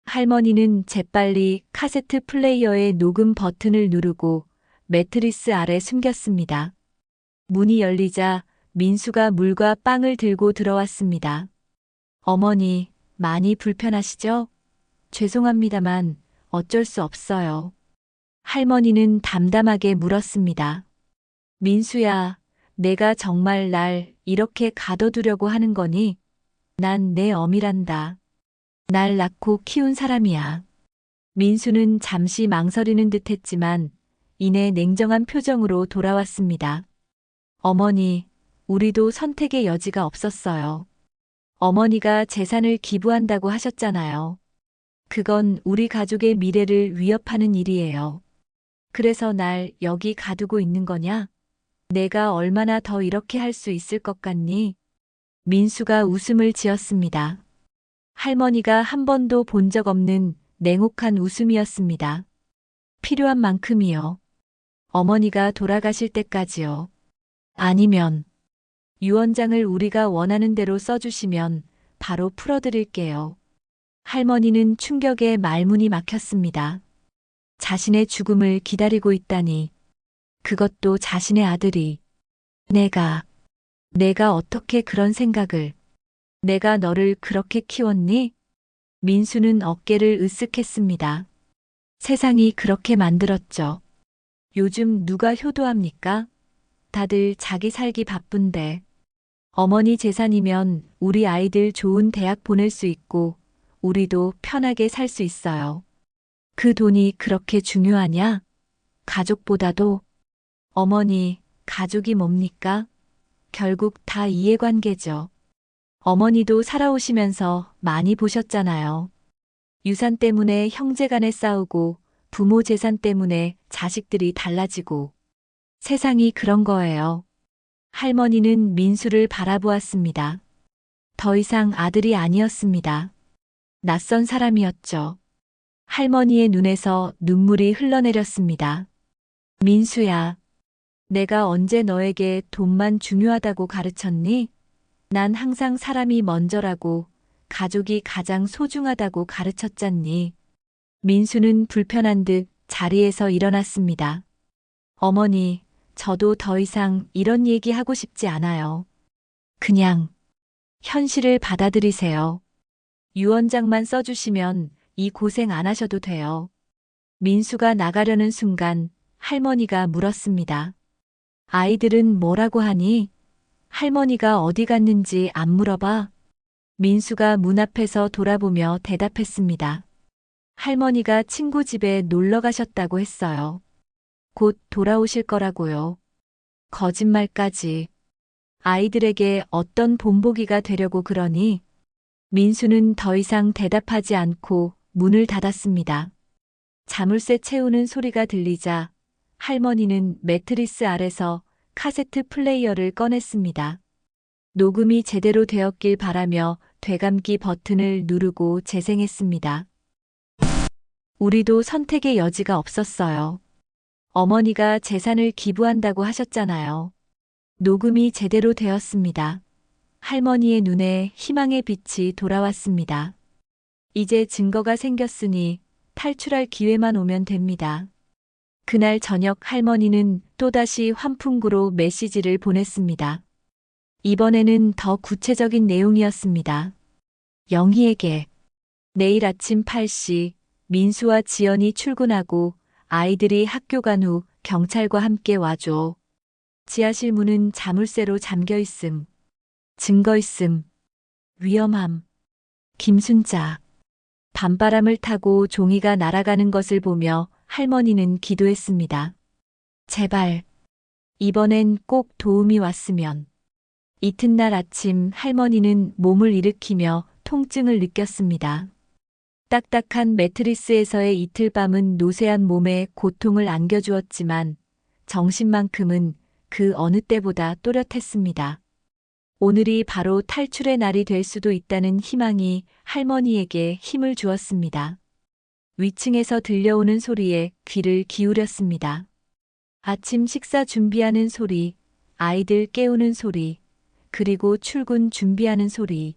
할머니는 재빨리 카세트 플레이어의 녹음 버튼을 누르고 매트리스 아래 숨겼습니다. 문이 열리자 민수가 물과 빵을 들고 들어왔습니다. 어머니, 많이 불편하시죠? 죄송합니다만 어쩔 수 없어요. 할머니는 담담하게 물었습니다. 민수야, 내가 정말 날 이렇게 가둬두려고 하는 거니? 난 내 어미란다. 날 낳고 키운 사람이야. 민수는 잠시 망설이는 듯 했지만 이내 냉정한 표정으로 돌아왔습니다. 어머니, 우리도 선택의 여지가 없었어요. 어머니가 재산을 기부한다고 하셨잖아요. 그건 우리 가족의 미래를 위협하는 일이에요. 그래서 날 여기 가두고 있는 거냐? 내가 얼마나 더 이렇게 할 수 있을 것 같니? 민수가 웃음을 지었습니다. 할머니가 한 번도 본 적 없는 냉혹한 웃음이었습니다. 필요한 만큼이요. 어머니가 돌아가실 때까지요. 아니면 유언장을 우리가 원하는 대로 써주시면 바로 풀어드릴게요. 할머니는 충격에 말문이 막혔습니다. 자신의 죽음을 기다리고 있다니. 그것도 자신의 아들이. 내가 어떻게 그런 생각을. 내가 너를 그렇게 키웠니? 민수는 어깨를 으쓱했습니다. 세상이 그렇게 만들었죠. 요즘 누가 효도합니까? 다들 자기 살기 바쁜데. 어머니 재산이면 우리 아이들 좋은 대학 보낼 수 있고 우리도 편하게 살 수 있어요. 그 돈이 그렇게 중요하냐? 가족보다도. 어머니, 가족이 뭡니까? 결국 다 이해관계죠. 어머니도 살아오시면서 많이 보셨잖아요. 유산 때문에 형제간에 싸우고 부모 재산 때문에 자식들이 달라지고. 세상이 그런 거예요. 할머니는 민수를 바라보았습니다. 더 이상 아들이 아니었습니다. 낯선 사람이었죠. 할머니의 눈에서 눈물이 흘러내렸습니다. 민수야, 내가 언제 너에게 돈만 중요하다고 가르쳤니? 난 항상 사람이 먼저라고, 가족이 가장 소중하다고 가르쳤잖니. 민수는 불편한 듯 자리에서 일어났습니다. 어머니, 저도 더 이상 이런 얘기 하고 싶지 않아요. 그냥 현실을 받아들이세요. 유언장만 써주시면 이 고생 안 하셔도 돼요. 민수가 나가려는 순간 할머니가 물었습니다. 아이들은 뭐라고 하니? 할머니가 어디 갔는지 안 물어봐? 민수가 문 앞에서 돌아보며 대답했습니다. 할머니가 친구 집에 놀러 가셨다고 했어요. 곧 돌아오실 거라고요. 거짓말까지. 아이들에게 어떤 본보기가 되려고 그러니? 민수는 더 이상 대답하지 않고 문을 닫았습니다. 자물쇠 채우는 소리가 들리자 할머니는 매트리스 아래서 카세트 플레이어를 꺼냈습니다. 녹음이 제대로 되었길 바라며 되감기 버튼을 누르고 재생했습니다. 우리도 선택의 여지가 없었어요. 어머니가 재산을 기부한다고 하셨잖아요. 녹음이 제대로 되었습니다. 할머니의 눈에 희망의 빛이 돌아왔습니다. 이제 증거가 생겼으니 탈출할 기회만 오면 됩니다. 그날 저녁 할머니는 또다시 환풍구로 메시지를 보냈습니다. 이번에는 더 구체적인 내용이었습니다. 영희에게 내일 아침 8시 민수와 지연이 출근하고 아이들이 학교 간 후 경찰과 함께 와줘. 지하실 문은 자물쇠로 잠겨 있음. 증거 있음. 위험함. 김순자. 밤바람을 타고 종이가 날아가는 것을 보며 할머니는 기도했습니다. 제발. 이번엔 꼭 도움이 왔으면. 이튿날 아침 할머니는 몸을 일으키며 통증을 느꼈습니다. 딱딱한 매트리스에서의 이틀 밤은 노쇠한 몸에 고통을 안겨주었지만 정신만큼은 그 어느 때보다 또렷했습니다. 오늘이 바로 탈출의 날이 될 수도 있다는 희망이 할머니에게 힘을 주었습니다. 위층에서 들려오는 소리에 귀를 기울였습니다. 아침 식사 준비하는 소리, 아이들 깨우는 소리, 그리고 출근 준비하는 소리.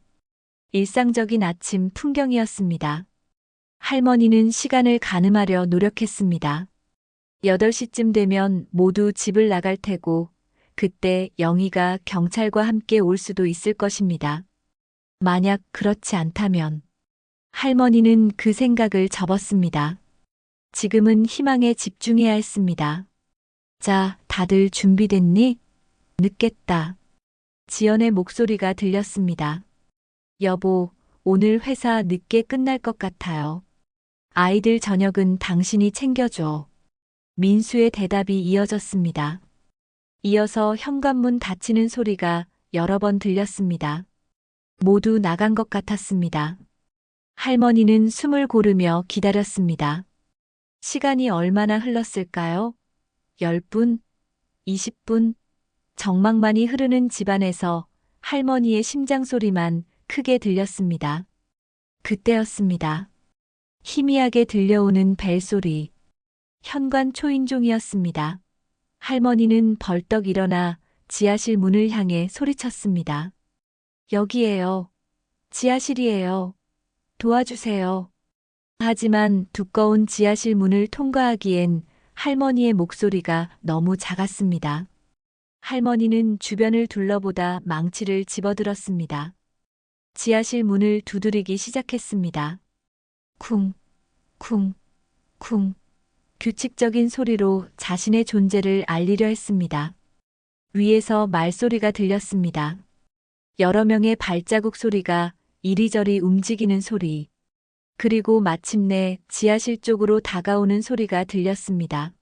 일상적인 아침 풍경이었습니다. 할머니는 시간을 가늠하려 노력했습니다. 8시쯤 되면 모두 집을 나갈 테고 그때 영희가 경찰과 함께 올 수도 있을 것입니다. 만약 그렇지 않다면 할머니는 그 생각을 접었습니다. 지금은 희망에 집중해야 했습니다. 자, 다들 준비됐니? 늦겠다. 지연의 목소리가 들렸습니다. 여보, 오늘 회사 늦게 끝날 것 같아요. 아이들 저녁은 당신이 챙겨줘. 민수의 대답이 이어졌습니다. 이어서 현관문 닫히는 소리가 여러 번 들렸습니다. 모두 나간 것 같았습니다. 할머니는 숨을 고르며 기다렸습니다. 시간이 얼마나 흘렀을까요? 10분? 20분? 정막만이 흐르는 집안에서 할머니의 심장 소리만 크게 들렸습니다. 그때였습니다. 희미하게 들려오는 벨소리. 현관 초인종이었습니다. 할머니는 벌떡 일어나 지하실 문을 향해 소리쳤습니다. 여기에요. 지하실이에요. 도와주세요. 하지만 두꺼운 지하실 문을 통과하기엔 할머니의 목소리가 너무 작았습니다. 할머니는 주변을 둘러보다 망치를 집어들었습니다. 지하실 문을 두드리기 시작했습니다. 쿵, 쿵, 쿵. 규칙적인 소리로 자신의 존재를 알리려 했습니다. 위에서 말소리가 들렸습니다. 여러 명의 발자국 소리가 이리저리 움직이는 소리. 그리고 마침내 지하실 쪽으로 다가오는 소리가 들렸습니다.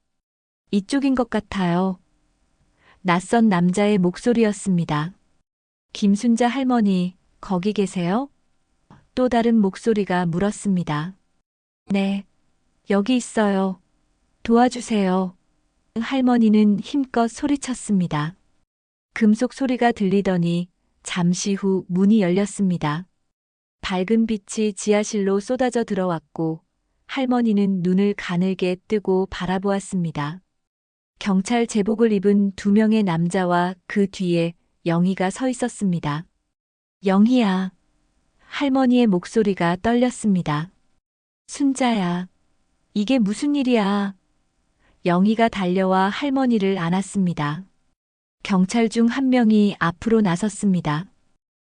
이쪽인 것 같아요. 낯선 남자의 목소리였습니다. 김순자 할머니, 거기 계세요? 또 다른 목소리가 물었습니다. 네, 여기 있어요. 도와주세요. 할머니는 힘껏 소리쳤습니다. 금속 소리가 들리더니 잠시 후 문이 열렸습니다. 밝은 빛이 지하실로 쏟아져 들어왔고 할머니는 눈을 가늘게 뜨고 바라보았습니다. 경찰 제복을 입은 2명의 남자와 그 뒤에 영희가 서 있었습니다. 영희야. 할머니의 목소리가 떨렸습니다. 순자야. 이게 무슨 일이야? 영희가 달려와 할머니를 안았습니다. 경찰 중 한 명이 앞으로 나섰습니다.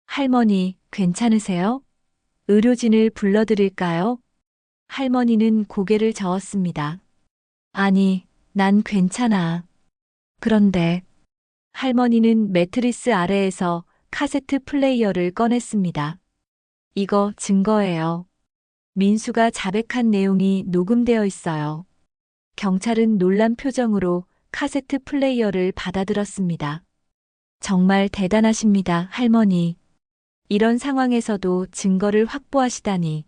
할머니, 괜찮으세요? 의료진을 불러드릴까요? 할머니는 고개를 저었습니다. 아니, 난 괜찮아. 그런데 할머니는 매트리스 아래에서 카세트 플레이어를 꺼냈습니다. 이거 증거예요. 민수가 자백한 내용이 녹음되어 있어요. 경찰은 놀란 표정으로 카세트 플레이어를 받아들었습니다. 정말 대단하십니다, 할머니. 이런 상황에서도 증거를 확보하시다니.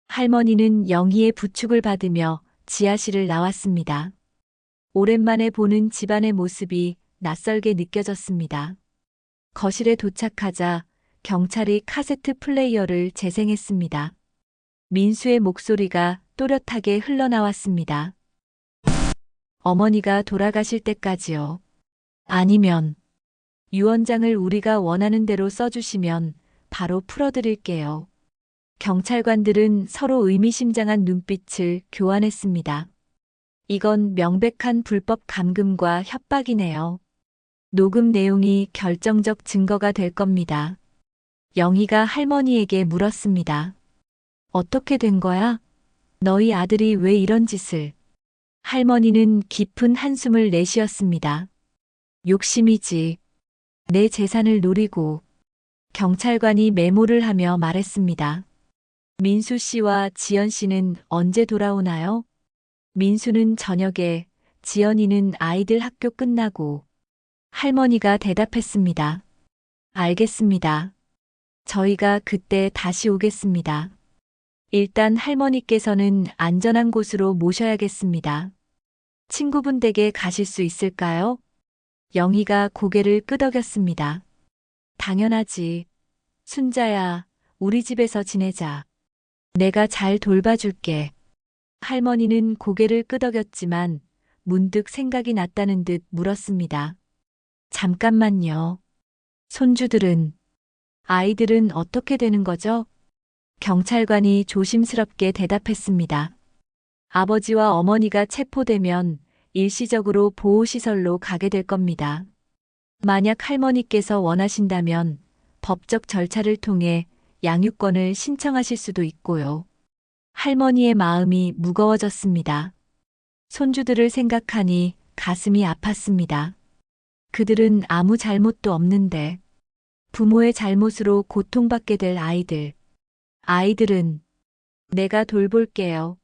할머니는 영희의 부축을 받으며 지하실을 나왔습니다. 오랜만에 보는 집안의 모습이 낯설게 느껴졌습니다. 거실에 도착하자 경찰이 카세트 플레이어를 재생했습니다. 민수의 목소리가 또렷하게 흘러나왔습니다. 어머니가 돌아가실 때까지요. 아니면 유언장을 우리가 원하는 대로 써주시면 바로 풀어드릴게요. 경찰관들은 서로 의미심장한 눈빛을 교환했습니다. 이건 명백한 불법 감금과 협박이네요. 녹음 내용이 결정적 증거가 될 겁니다. 영희가 할머니에게 물었습니다. 어떻게 된 거야? 너희 아들이 왜 이런 짓을? 할머니는 깊은 한숨을 내쉬었습니다. 욕심이지. 내 재산을 노리고. 경찰관이 메모를 하며 말했습니다. 민수 씨와 지연 씨는 언제 돌아오나요? 민수는 저녁에, 지연이는 아이들 학교 끝나고. 할머니가 대답했습니다. 알겠습니다. 저희가 그때 다시 오겠습니다. 일단 할머니께서는 안전한 곳으로 모셔야겠습니다. 친구분 댁에 가실 수 있을까요? 영희가 고개를 끄덕였습니다. 당연하지. 순자야, 우리 집에서 지내자. 내가 잘 돌봐줄게. 할머니는 고개를 끄덕였지만 문득 생각이 났다는 듯 물었습니다. 잠깐만요. 손주들은, 아이들은 어떻게 되는 거죠? 경찰관이 조심스럽게 대답했습니다. 아버지와 어머니가 체포되면 일시적으로 보호시설로 가게 될 겁니다. 만약 할머니께서 원하신다면 법적 절차를 통해 양육권을 신청하실 수도 있고요. 할머니의 마음이 무거워졌습니다. 손주들을 생각하니 가슴이 아팠습니다. 그들은 아무 잘못도 없는데 부모의 잘못으로 고통받게 될 아이들. 아이들은 내가 돌볼게요.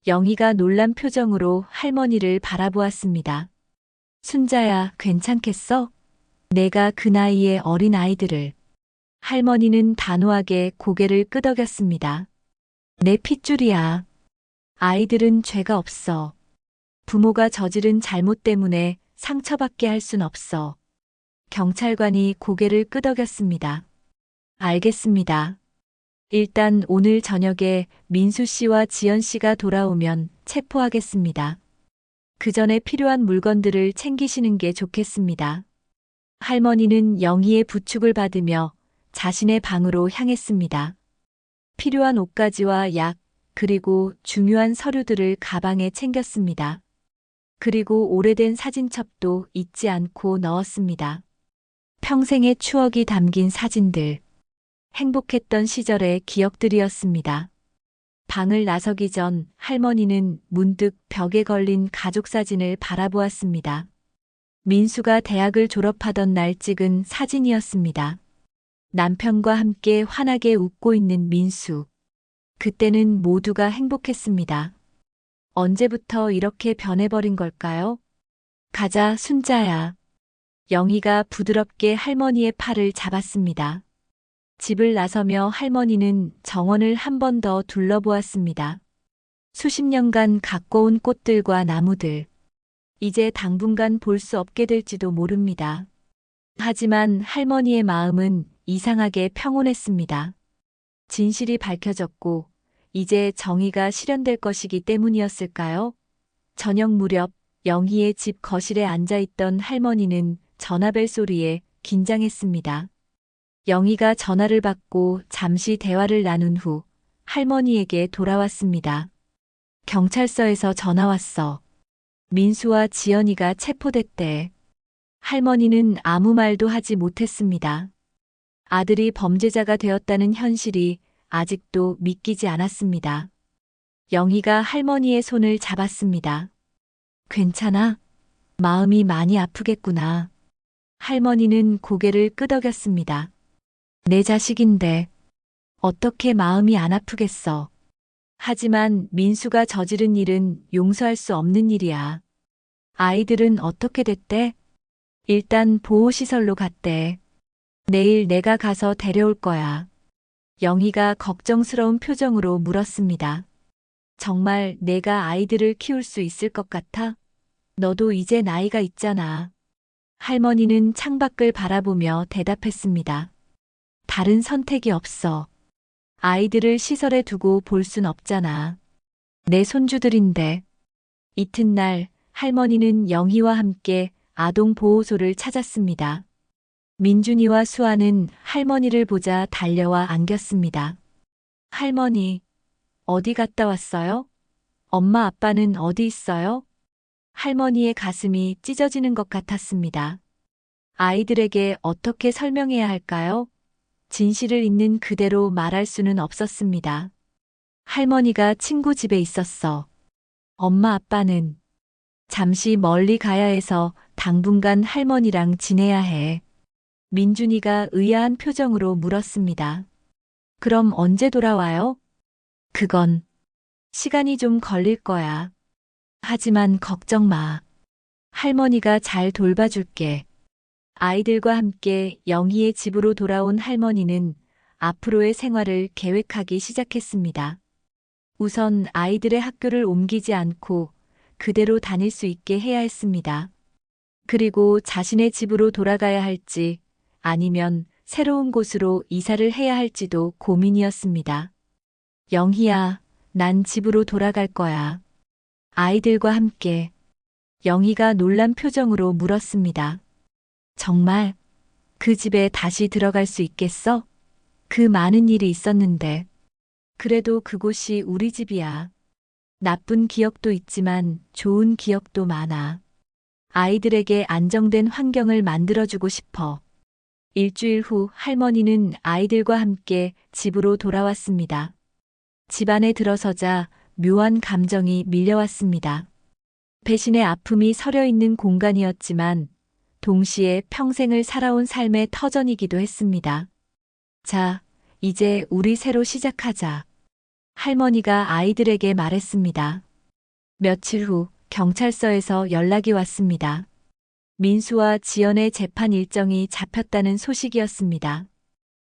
영희가 놀란 표정으로 할머니를 바라보았습니다. 순자야, 괜찮겠어? 내가 그 나이에 어린 아이들을. 할머니는 단호하게 고개를 끄덕였습니다. 내 핏줄이야. 아이들은 죄가 없어. 부모가 저지른 잘못 때문에 상처받게 할 순 없어. 경찰관이 고개를 끄덕였습니다. 알겠습니다. 일단 오늘 저녁에 민수 씨와 지연 씨가 돌아오면 체포하겠습니다. 그 전에 필요한 물건들을 챙기시는 게 좋겠습니다. 할머니는 영희의 부축을 받으며 자신의 방으로 향했습니다. 필요한 옷가지와 약, 그리고 중요한 서류들을 가방에 챙겼습니다. 그리고 오래된 사진첩도 잊지 않고 넣었습니다. 평생의 추억이 담긴 사진들. 행복했던 시절의 기억들이었습니다. 방을 나서기 전 할머니는 문득 벽에 걸린 가족 사진을 바라보았습니다. 민수가 대학을 졸업하던 날 찍은 사진이었습니다. 남편과 함께 환하게 웃고 있는 민수. 그때는 모두가 행복했습니다. 언제부터 이렇게 변해버린 걸까요? 가자, 순자야. 영희가 부드럽게 할머니의 팔을 잡았습니다. 집을 나서며 할머니는 정원을 한 번 더 둘러보았습니다. 수십 년간 가꿔온 꽃들과 나무들. 이제 당분간 볼 수 없게 될지도 모릅니다. 하지만 할머니의 마음은 이상하게 평온했습니다. 진실이 밝혀졌고 이제 정의가 실현될 것이기 때문이었을까요? 저녁 무렵 영희의 집 거실에 앉아있던 할머니는 전화벨 소리에 긴장했습니다. 영희가 전화를 받고 잠시 대화를 나눈 후 할머니에게 돌아왔습니다. 경찰서에서 전화 왔어. 민수와 지연이가 체포됐대. 할머니는 아무 말도 하지 못했습니다. 아들이 범죄자가 되었다는 현실이 아직도 믿기지 않았습니다. 영희가 할머니의 손을 잡았습니다. 괜찮아? 마음이 많이 아프겠구나. 할머니는 고개를 끄덕였습니다. 내 자식인데 어떻게 마음이 안 아프겠어. 하지만 민수가 저지른 일은 용서할 수 없는 일이야. 아이들은 어떻게 됐대? 일단 보호시설로 갔대. 내일 내가 가서 데려올 거야. 영희가 걱정스러운 표정으로 물었습니다. 정말 내가 아이들을 키울 수 있을 것 같아? 너도 이제 나이가 있잖아. 할머니는 창밖을 바라보며 대답했습니다. 다른 선택이 없어. 아이들을 시설에 두고 볼 순 없잖아. 내 손주들인데. 이튿날 할머니는 영희와 함께 아동보호소를 찾았습니다. 민준이와 수아는 할머니를 보자 달려와 안겼습니다. 할머니, 어디 갔다 왔어요? 엄마 아빠는 어디 있어요? 할머니의 가슴이 찢어지는 것 같았습니다. 아이들에게 어떻게 설명해야 할까요? 진실을 있는 그대로 말할 수는 없었습니다. 할머니가 친구 집에 있었어. 엄마 아빠는 잠시 멀리 가야 해서 당분간 할머니랑 지내야 해. 민준이가 의아한 표정으로 물었습니다. 그럼 언제 돌아와요? 그건 시간이 좀 걸릴 거야. 하지만 걱정 마. 할머니가 잘 돌봐줄게. 아이들과 함께 영희의 집으로 돌아온 할머니는 앞으로의 생활을 계획하기 시작했습니다. 우선 아이들의 학교를 옮기지 않고 그대로 다닐 수 있게 해야 했습니다. 그리고 자신의 집으로 돌아가야 할지 아니면 새로운 곳으로 이사를 해야 할지도 고민이었습니다. 영희야, 난 집으로 돌아갈 거야. 아이들과 함께. 영희가 놀란 표정으로 물었습니다. 정말 그 집에 다시 들어갈 수 있겠어? 그 많은 일이 있었는데. 그래도 그곳이 우리 집이야. 나쁜 기억도 있지만 좋은 기억도 많아. 아이들에게 안정된 환경을 만들어주고 싶어. 일주일 후 할머니는 아이들과 함께 집으로 돌아왔습니다. 집 안에 들어서자 묘한 감정이 밀려왔습니다. 배신의 아픔이 서려 있는 공간이었지만 동시에 평생을 살아온 삶의 터전이기도 했습니다. 자, 이제 우리 새로 시작하자. 할머니가 아이들에게 말했습니다. 며칠 후 경찰서에서 연락이 왔습니다. 민수와 지연의 재판 일정이 잡혔다는 소식이었습니다.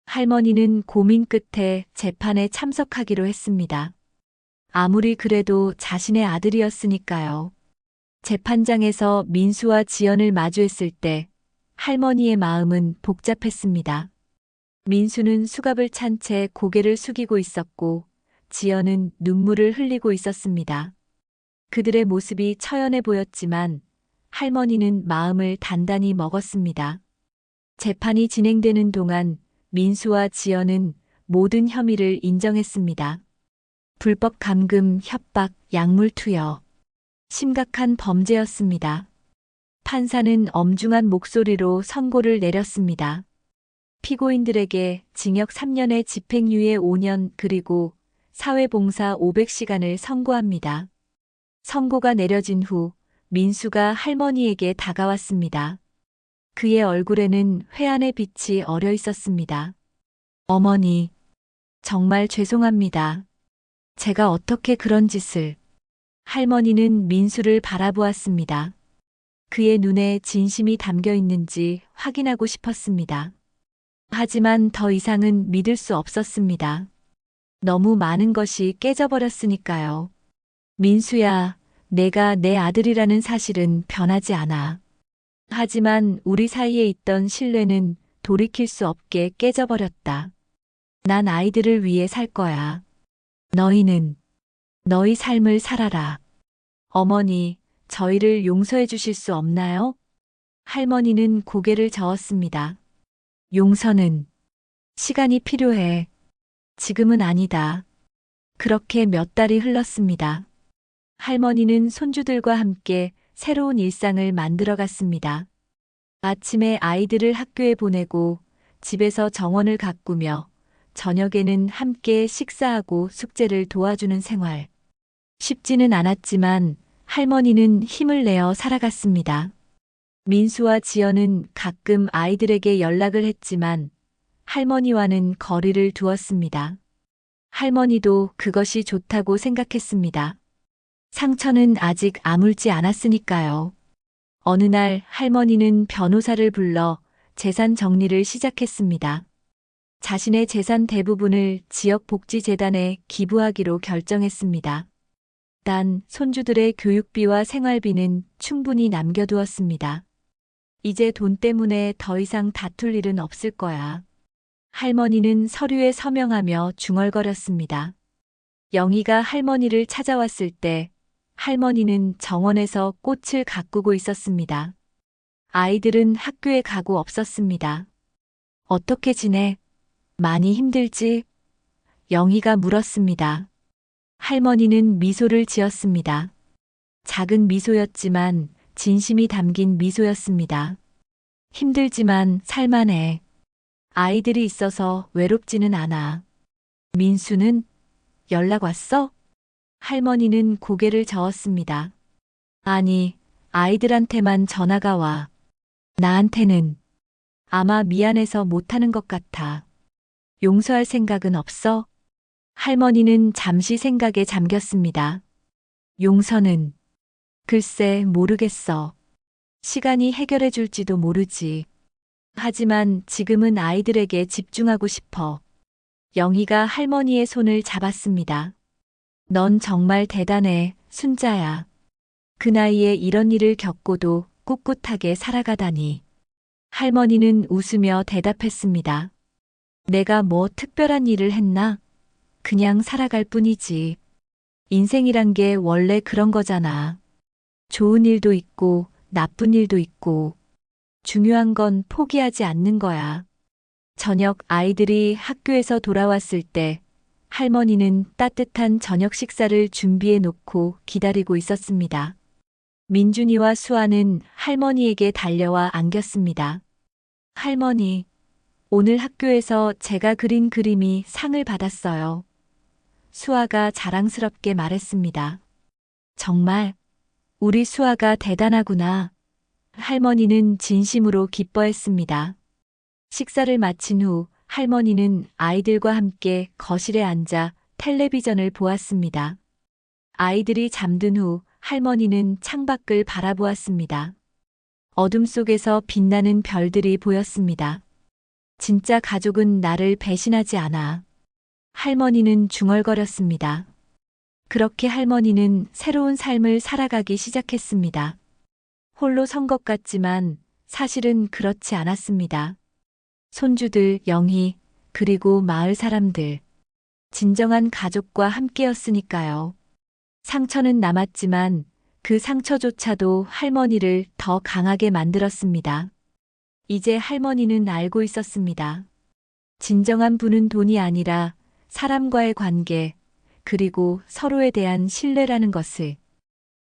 할머니는 고민 끝에 재판에 참석하기로 했습니다. 아무리 그래도 자신의 아들이었으니까요. 재판장에서 민수와 지연을 마주했을 때 할머니의 마음은 복잡했습니다. 민수는 수갑을 찬 채 고개를 숙이고 있었고 지연은 눈물을 흘리고 있었습니다. 그들의 모습이 처연해 보였지만 할머니는 마음을 단단히 먹었습니다. 재판이 진행되는 동안 민수와 지연은 모든 혐의를 인정했습니다. 불법 감금, 협박, 약물 투여. 심각한 범죄였습니다. 판사는 엄중한 목소리로 선고를 내렸습니다. 피고인들에게 징역 3년에 집행유예 5년 그리고 사회봉사 500시간을 선고합니다. 선고가 내려진 후 민수가 할머니에게 다가왔습니다. 그의 얼굴에는 회한의 빛이 어려 있었습니다. 어머니, 정말 죄송합니다. 제가 어떻게 그런 짓을. 할머니는 민수를 바라보았습니다. 그의 눈에 진심이 담겨 있는지 확인하고 싶었습니다. 하지만 더 이상은 믿을 수 없었습니다. 너무 많은 것이 깨져버렸으니까요. 민수야, 내가 내 아들이라는 사실은 변하지 않아. 하지만 우리 사이에 있던 신뢰는 돌이킬 수 없게 깨져버렸다. 난 아이들을 위해 살 거야. 너희는 너희 삶을 살아라. 어머니, 저희를 용서해 주실 수 없나요? 할머니는 고개를 저었습니다. 용서는 시간이 필요해. 지금은 아니다. 그렇게 몇 달이 흘렀습니다. 할머니는 손주들과 함께 새로운 일상을 만들어 갔습니다. 아침에 아이들을 학교에 보내고 집에서 정원을 가꾸며 저녁에는 함께 식사하고 숙제를 도와주는 생활. 쉽지는 않았지만 할머니는 힘을 내어 살아갔습니다. 민수와 지연은 가끔 아이들에게 연락을 했지만 할머니와는 거리를 두었습니다. 할머니도 그것이 좋다고 생각했습니다. 상처는 아직 아물지 않았으니까요. 어느 날 할머니는 변호사를 불러 재산 정리를 시작했습니다. 자신의 재산 대부분을 지역복지재단에 기부하기로 결정했습니다. 단 손주들의 교육비와 생활비는 충분히 남겨두었습니다. 이제 돈 때문에 더 이상 다툴 일은 없을 거야. 할머니는 서류에 서명하며 중얼거렸습니다. 영희가 할머니를 찾아왔을 때 할머니는 정원에서 꽃을 가꾸고 있었습니다. 아이들은 학교에 가고 없었습니다. 어떻게 지내? 많이 힘들지? 영희가 물었습니다. 할머니는 미소를 지었습니다. 작은 미소였지만 진심이 담긴 미소였습니다. 힘들지만 살만해. 아이들이 있어서 외롭지는 않아. 민수는 연락 왔어? 할머니는 고개를 저었습니다. 아니, 아이들한테만 전화가 와. 나한테는 아마 미안해서 못하는 것 같아. 용서할 생각은 없어? 할머니는 잠시 생각에 잠겼습니다. 용서는 글쎄 모르겠어. 시간이 해결해 줄지도 모르지. 하지만 지금은 아이들에게 집중하고 싶어. 영희가 할머니의 손을 잡았습니다. 넌 정말 대단해, 순자야. 그 나이에 이런 일을 겪고도 꿋꿋하게 살아가다니. 할머니는 웃으며 대답했습니다. 내가 뭐 특별한 일을 했나? 그냥 살아갈 뿐이지. 인생이란 게 원래 그런 거잖아. 좋은 일도 있고 나쁜 일도 있고. 중요한 건 포기하지 않는 거야. 저녁 아이들이 학교에서 돌아왔을 때 할머니는 따뜻한 저녁 식사를 준비해 놓고 기다리고 있었습니다. 민준이와 수아는 할머니에게 달려와 안겼습니다. 할머니, 오늘 학교에서 제가 그린 그림이 상을 받았어요. 수아가 자랑스럽게 말했습니다. 정말 우리 수아가 대단하구나. 할머니는 진심으로 기뻐했습니다. 식사를 마친 후 할머니는 아이들과 함께 거실에 앉아 텔레비전을 보았습니다. 아이들이 잠든 후 할머니는 창밖을 바라보았습니다. 어둠 속에서 빛나는 별들이 보였습니다. 진짜 가족은 나를 배신하지 않아. 할머니는 중얼거렸습니다. 그렇게 할머니는 새로운 삶을 살아가기 시작했습니다. 홀로 선 것 같지만 사실은 그렇지 않았습니다. 손주들, 영희, 그리고 마을 사람들. 진정한 가족과 함께였으니까요. 상처는 남았지만 그 상처조차도 할머니를 더 강하게 만들었습니다. 이제 할머니는 알고 있었습니다. 진정한 부는 돈이 아니라 사람과의 관계, 그리고 서로에 대한 신뢰라는 것을.